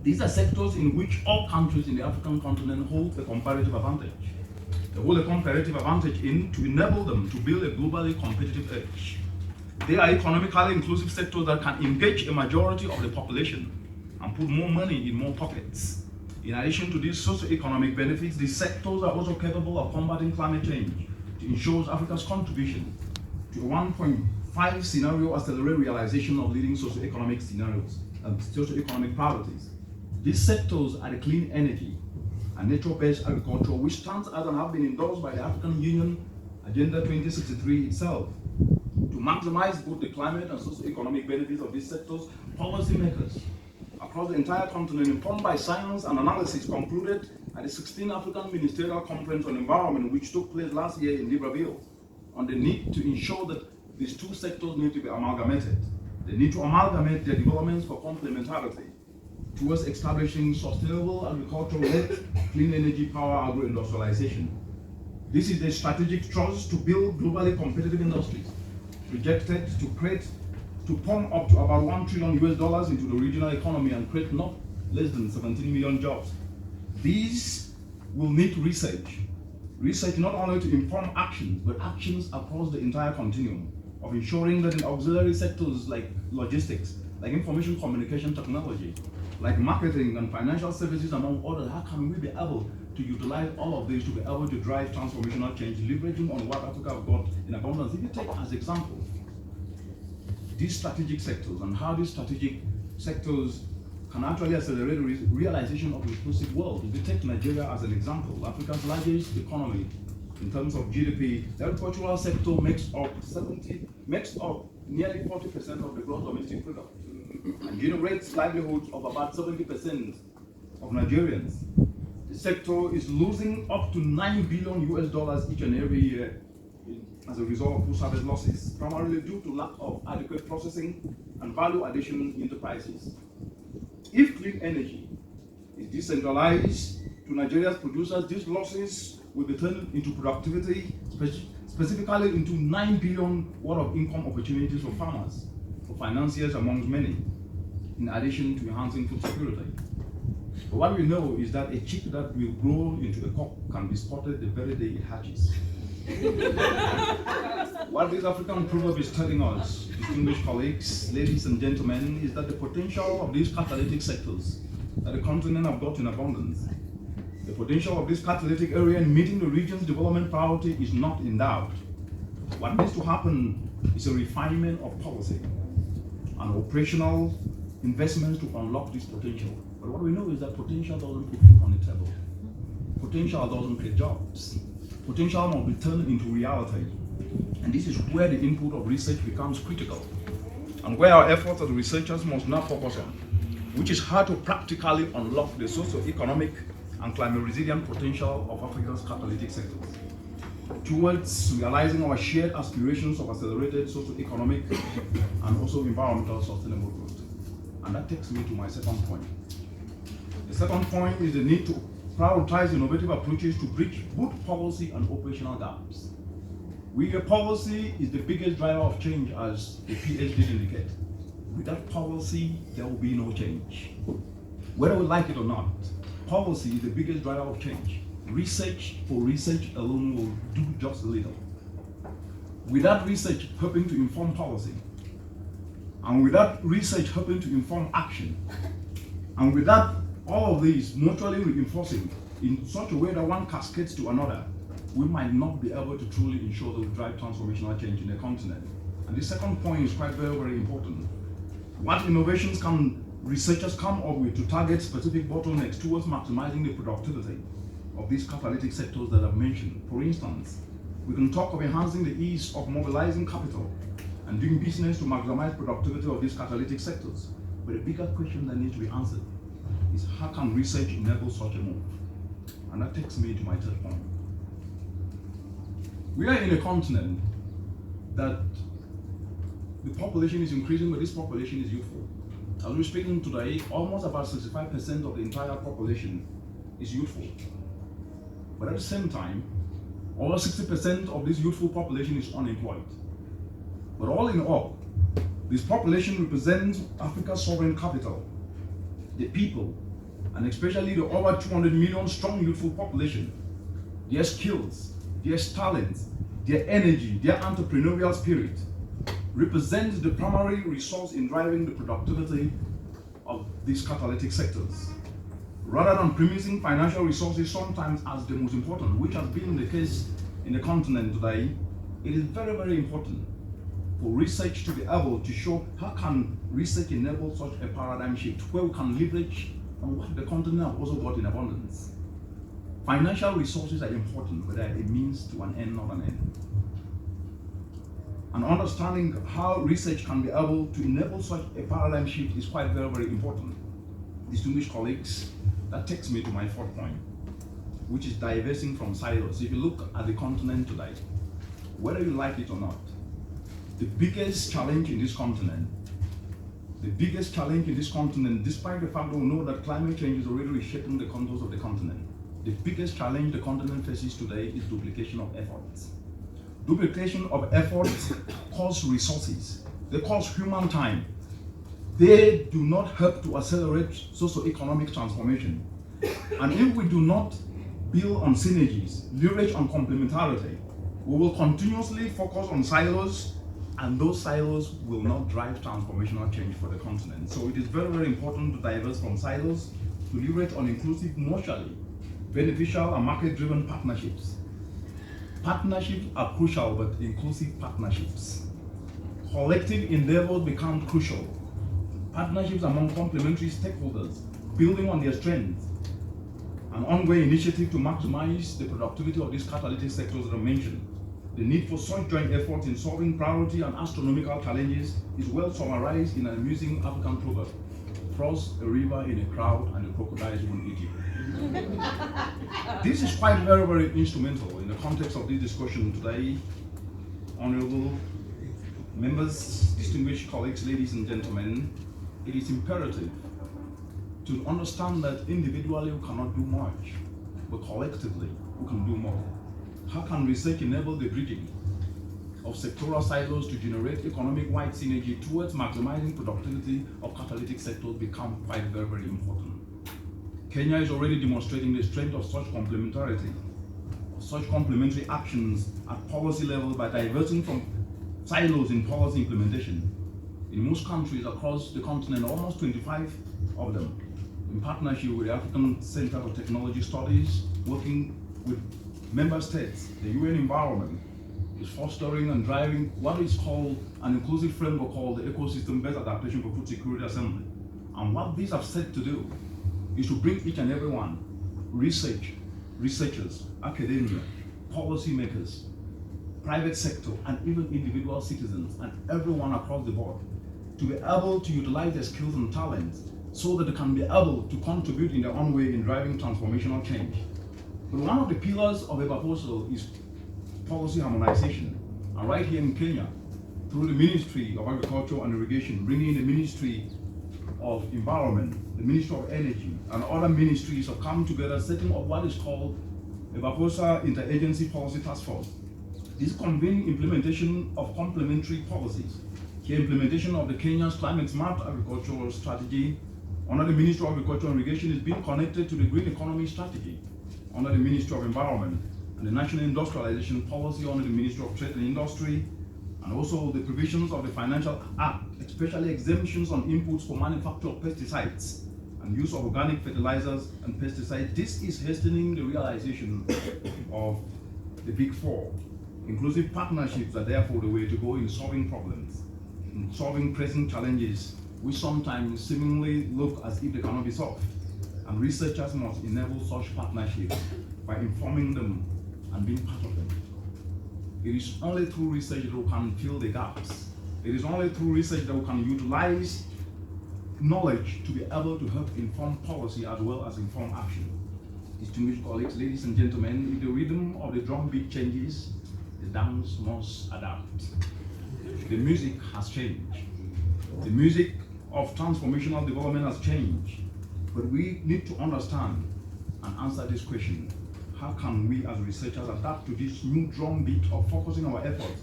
These are sectors in which all countries in the African continent hold a comparative advantage. They hold a comparative advantage to enable them to build a globally competitive edge. They are economically inclusive sectors that can engage a majority of the population and put more money in more pockets. In addition to these socio-economic benefits, these sectors are also capable of combating climate change to ensure Africa's contribution to a 1.5 scenario accelerate realization of leading socio-economic scenarios and socio-economic priorities. These sectors are the clean energy and nature-based agriculture, which stands as and have been endorsed by the African Union Agenda 2063 itself. To maximize both the climate and socio-economic benefits of these sectors, policymakers across the entire continent, informed by science and analysis, concluded at the 16th African Ministerial Conference on Environment, which took place last year in Libreville, on the need to ensure that these two sectors need to be amalgamated. They need to amalgamate their developments for complementarity towards establishing sustainable agricultural-led clean energy power agro-industrialization. This is a strategic thrust to build globally competitive industries, projected to pump up to about $1 trillion into the regional economy and create not less than 17 million jobs. These will need research not only to inform actions, but actions across the entire continuum of ensuring that in auxiliary sectors like logistics, like information communication technology, like marketing and financial services, among others, how can we be able to utilize all of this to be able to drive transformational change, leveraging on what Africa have got in abundance? If you take as example these strategic sectors and how these strategic sectors can actually accelerate realization of the inclusive world. If you take Nigeria as an example, Africa's largest economy in terms of GDP, the agricultural sector makes up nearly 40% of the gross domestic product and generates livelihoods of about 70% of Nigerians. The sector is losing up to $9 billion each and every year as a result of post-harvest losses, primarily due to lack of adequate processing and value addition enterprises. If clean energy is decentralized to Nigeria's producers, these losses will be turned into productivity, specifically into $9 billion worth of income opportunities for farmers, for financiers amongst many, in addition to enhancing food security. But what we know is that a chick that will grow into a cock can be spotted the very day it hatches. What this African proverb is telling us, distinguished colleagues, ladies and gentlemen, is that the potential of these catalytic sectors that the continent have got in abundance, the potential of this catalytic area in meeting the region's development priority is not in doubt. What needs to happen is a refinement of policy and operational investments to unlock this potential. But what we know is that potential doesn't put food on the table. Potential doesn't create jobs. Potential must be turned into reality. And this is where the input of research becomes critical, and where our efforts as researchers must now focus on, which is how to practically unlock the socio-economic and climate resilient potential of Africa's catalytic sectors towards realizing our shared aspirations of accelerated socio-economic and also environmental sustainable growth. And that takes me to my second point. The second point is the need to prioritize innovative approaches to bridge both policy and operational gaps. Policy is the biggest driver of change, as the PhD indicate. Without policy, there will be no change. Whether we like it or not, policy is the biggest driver of change. Research for research alone will do just a little. Without research helping to inform policy, and without research helping to inform action, and without all of these mutually reinforcing in such a way that one cascades to another, we might not be able to truly ensure that we drive transformational change in the continent. And the second point is quite very, very important. What innovations can researchers come up with to target specific bottlenecks towards maximizing the productivity of these catalytic sectors that I've mentioned? For instance, we can talk of enhancing the ease of mobilizing capital and doing business to maximize productivity of these catalytic sectors. But a bigger question that needs to be answered is how can research enable such a move? And that takes me to my third point. We are in a continent that the population is increasing, but this population is youthful. As we're speaking today, almost about 65% of the entire population is youthful. But at the same time, over 60% of this youthful population is unemployed. But all in all, this population represents Africa's sovereign capital, the people and especially the over 200 million strong youthful population, their skills, their talents, their energy, their entrepreneurial spirit represents the primary resource in driving the productivity of these catalytic sectors. Rather than premising financial resources sometimes as the most important, which has been the case in the continent today, it is very, very important for research to be able to show how can research enable such a paradigm shift where we can leverage on what the continent has also got in abundance. Financial resources are important, but they are a means to an end, not an end. And understanding how research can be able to enable such a paradigm shift is quite very, very important. Distinguished colleagues, that takes me to my fourth point, which is diversing from silos. If you look at the continent today, whether you like it or not, the biggest challenge in this continent, despite the fact that we know that climate change is already reshaping the contours of the continent, the biggest challenge the continent faces today is duplication of efforts. Duplication of efforts costs resources, they cost human time. They do not help to accelerate socio-economic transformation. And if we do not build on synergies, leverage on complementarity, we will continuously focus on silos, and those silos will not drive transformational change for the continent. So it is very, very important to diverse from silos, to leverage on inclusive, mutually beneficial and market-driven partnerships. Partnerships are crucial, but inclusive partnerships. Collective endeavors become crucial. Partnerships among complementary stakeholders, building on their strengths, an ongoing initiative to maximize the productivity of these catalytic sectors that I mentioned. The need for such joint efforts in solving priority and astronomical challenges is well summarized in an amusing African proverb: cross a river in a crowd and the crocodiles won't eat you. This is quite very, very instrumental in the context of this discussion today. Honorable members, distinguished colleagues, ladies and gentlemen, it is imperative to understand that individually we cannot do much, but collectively we can do more. How can research enable the bridging of sectoral silos to generate economic-wide synergy towards maximizing productivity of catalytic sectors become quite very, very important. Kenya is already demonstrating the strength of such complementarity, such complementary actions at policy level by diverting from silos in policy implementation. In most countries across the continent, almost 25 of them, in partnership with the African Center for Technology Studies, working with member states, the UN environment, is fostering and driving what is called an inclusive framework called the Ecosystem-Based Adaptation for Food Security Assembly. And what these have set to do is to bring each and every one, researchers, academia, policymakers, private sector, and even individual citizens, and everyone across the board, to be able to utilize their skills and talents so that they can be able to contribute in their own way in driving transformational change. But one of the pillars of a proposal is policy harmonization. And right here in Kenya, through the Ministry of Agriculture and Irrigation, bringing the Ministry of Environment, the Ministry of Energy, and other ministries have come together, setting up what is called a Baposa Interagency Policy Task Force. This convening implementation of complementary policies. Here, implementation of the Kenya's climate-smart agricultural strategy under the Ministry of Agriculture and Irrigation is being connected to the green economy strategy under the Ministry of Environment, and the National Industrialization Policy under the Ministry of Trade and Industry, and also the provisions of the Financial Act, especially exemptions on inputs for manufacture of pesticides and use of organic fertilizers and pesticides. This is hastening the realization of the Big Four. Inclusive partnerships are therefore the way to go in solving problems, in solving pressing challenges which sometimes seemingly look as if they cannot be solved. And researchers must enable such partnerships by informing them and being part of them. It is only through research that we can fill the gaps. It is only through research that we can utilize knowledge to be able to help inform policy as well as inform action. Distinguished colleagues, ladies and gentlemen, if the rhythm of the drumbeat changes, the dance must adapt. The music has changed. The music of transformational development has changed. But we need to understand and answer this question: how can we as researchers adapt to this new drumbeat of focusing our efforts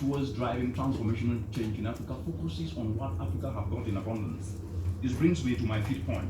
towards driving transformational change in Africa, focuses on what Africa have got in abundance? This brings me to my fifth point.